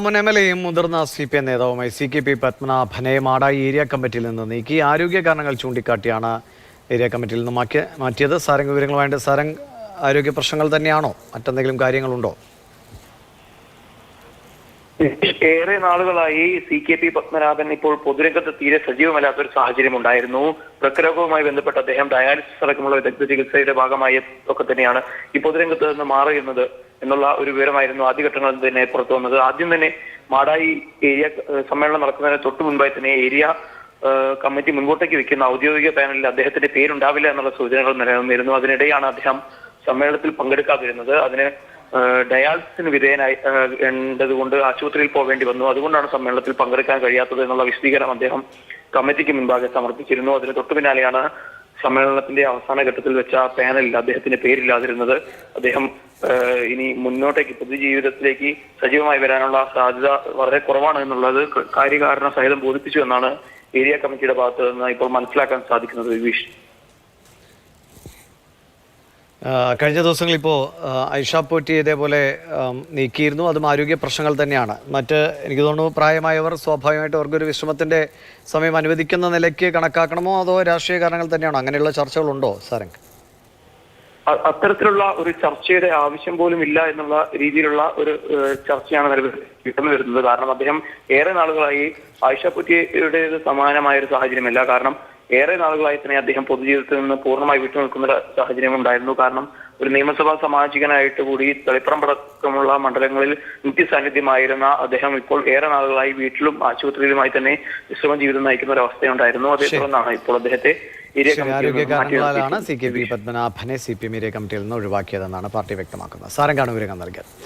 മുൻ എംഎൽഎയും മുതിർന്ന CPM നേതാവുമായി CKP പത്മനാഭനെ Madayi area കമ്മിറ്റിയിൽ നിന്ന് നീക്കി ആരോഗ്യ കാരണങ്ങൾ ചൂണ്ടിക്കാട്ടിയാണ് ഏരിയ കമ്മിറ്റിയിൽ നിന്ന് മാറ്റിയത്. സാരംഗ് വിവരങ്ങളുമായിട്ട് സാരംഗ്, ആരോഗ്യ പ്രശ്നങ്ങൾ തന്നെയാണോ, മറ്റെന്തെങ്കിലും കാര്യങ്ങളുണ്ടോ? ഏറെ നാളുകളായി CKP പത്മനാഭൻ ഇപ്പോൾ പൊതുരംഗത്ത് തീരെ സജീവമല്ലാത്തൊരു സാഹചര്യം ഉണ്ടായിരുന്നു. വൃക്കരോഗവുമായി ബന്ധപ്പെട്ട് അദ്ദേഹം ഡയാലിസിസ് അടക്കമുള്ള വിദഗ്ധ ചികിത്സയുടെ ഭാഗമായി ഒക്കെ തന്നെയാണ് ഈ പൊതുരംഗത്ത് നിന്ന് മാറുന്നത് എന്നുള്ള ഒരു വിവരമായിരുന്നു ആദ്യഘട്ടങ്ങളിൽ തന്നെ പുറത്തു വന്നത്. ആദ്യം തന്നെ മാടായി ഏരിയ സമ്മേളനം നടക്കുന്നതിന് തൊട്ടു മുൻപായി തന്നെ ഏരിയ കമ്മിറ്റി മുൻപോട്ടേക്ക് വെക്കുന്ന ഔദ്യോഗിക പാനലിൽ അദ്ദേഹത്തിന്റെ പേരുണ്ടാവില്ല എന്നുള്ള സൂചനകൾ നിലനിന്നിരുന്നു. അതിനിടെയാണ് അദ്ദേഹം സമ്മേളനത്തിൽ പങ്കെടുക്കാതിരുന്നത്. അതിന് ഡയാലിസിന് വിധേയനായതുകൊണ്ട് ആശുപത്രിയിൽ പോകേണ്ടി വന്നു. അതുകൊണ്ടാണ് സമ്മേളനത്തിൽ പങ്കെടുക്കാൻ കഴിയാത്തത് എന്നുള്ള വിശദീകരണം അദ്ദേഹം കമ്മിറ്റിക്ക് മുൻപാകെ സമർപ്പിച്ചിരുന്നു. അതിന് തൊട്ടു പിന്നാലെയാണ് സമ്മേളനത്തിന്റെ അവസാന ഘട്ടത്തിൽ വെച്ച പാനലിൽ അദ്ദേഹത്തിന്റെ പേരില്ലാതിരുന്നത്. അദ്ദേഹം ഇനി മുന്നോട്ടേക്ക് പൊതുജീവിതത്തിലേക്ക് സജീവമായി വരാനുള്ള സാധ്യത വളരെ കുറവാണ് എന്നുള്ളത് കാര്യകാരണ സഹിതം ബോധിപ്പിച്ചു എന്നാണ് ഏരിയ കമ്മിറ്റിയുടെ ഭാഗത്ത് നിന്ന് ഇപ്പോൾ മനസ്സിലാക്കാൻ സാധിക്കുന്നത്. വിവീഷ്, കഴിഞ്ഞ ദിവസങ്ങളിൽ ഇപ്പോൾ ഐഷ പോറ്റി ഇതേപോലെ നീക്കിയിരുന്നു. അതും ആരോഗ്യ പ്രശ്നങ്ങൾ തന്നെയാണ്. എനിക്ക് തോന്നുന്നു പ്രായമായവർ സ്വാഭാവികമായിട്ട് അവർക്കൊരു വിശ്രമത്തിൻ്റെ സമയം അനുവദിക്കുന്ന നിലയ്ക്ക് കണക്കാക്കണമോ അതോ രാഷ്ട്രീയ കാരണങ്ങൾ തന്നെയാണോ? അങ്ങനെയുള്ള ചർച്ചകളുണ്ടോ സാരംഗ്? അത്തരത്തിലുള്ള ഒരു ചർച്ചയുടെ ആവശ്യം പോലും ഇല്ല എന്നുള്ള രീതിയിലുള്ള ഒരു ചർച്ചയാണ് നിലവിൽ കിട്ടുന്നു വരുന്നത്. കാരണം അദ്ദേഹം ഏറെ നാളുകളായി ആയിഷ പോറ്റിയുടേത് സമാനമായ ഒരു സാഹചര്യമല്ല. കാരണം ഏറെ നാളുകളായി തന്നെ അദ്ദേഹം പൊതുജീവിതത്തിൽ നിന്ന് പൂർണ്ണമായി വിട്ടുനിൽക്കുന്ന സാഹചര്യം ഉണ്ടായിരുന്നു. കാരണം ഒരു നിയമസഭാ സാമാജികനായിട്ട് കൂടി തളിപ്പറമ്പടക്കമുള്ള മണ്ഡലങ്ങളിൽ നിത്യസാന്നിധ്യമായിരുന്ന അദ്ദേഹം ഇപ്പോൾ ഏറെ നാളുകളായി വീട്ടിലും ആശുപത്രിയിലുമായി തന്നെ വിശ്രമ ജീവിതം നയിക്കുന്ന ഒരു അവസ്ഥയുണ്ടായിരുന്നു. അതേ തുടർന്നാണ് ഇപ്പോൾ അദ്ദേഹത്തെ ആരോഗ്യ കാരണങ്ങളാലാണ് CKP പത്മനാഭനെ CPM ഏരിയ കമ്മിറ്റിയിൽ നിന്ന് ഒഴിവാക്കിയതെന്നാണ് പാർട്ടി വ്യക്തമാക്കുന്നത്. സാരംഗാണ് വിവരങ്ങൾ നൽകിയത്.